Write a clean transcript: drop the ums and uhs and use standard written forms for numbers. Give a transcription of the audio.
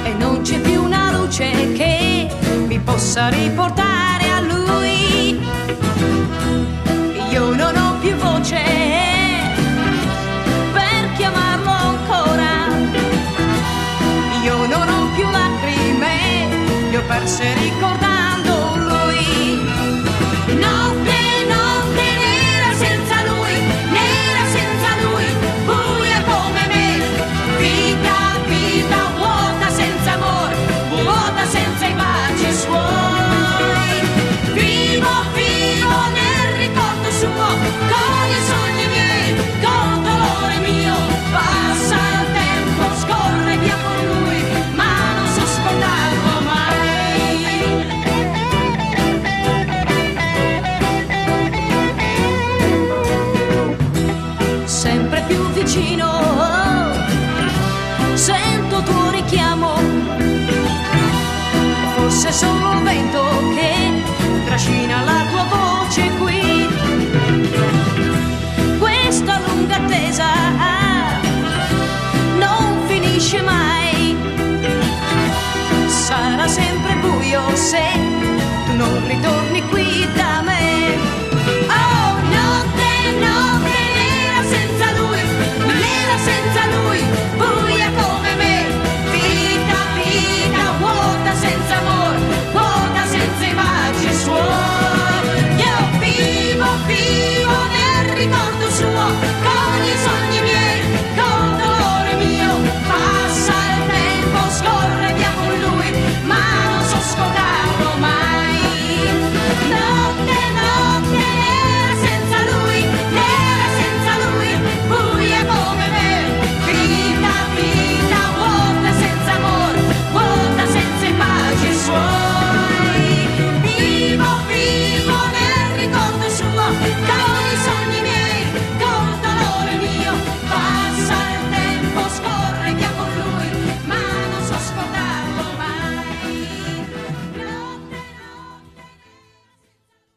e non c'è più una luce che mi possa riportare a lui. Io non ho più voce per chiamarlo ancora, io non ho più lacrime, le ho perse ricordando lui. Notte, notte nera senza lui, nera senza lui, buia come me. Vita, vita vuota senza amore, vuota senza i baci suoi. Vivo, vivo nel ricordo suo, con i sogni miei, con dolore mio. Passa il tempo, scorre via con lui, ma non so scordarlo mai. Sempre più vicino, sento tuo richiamo, forse solo il vento che trascina la tua voce qui. Questa lunga attesa non finisce mai, sarà sempre buio se tu non ritorni qui da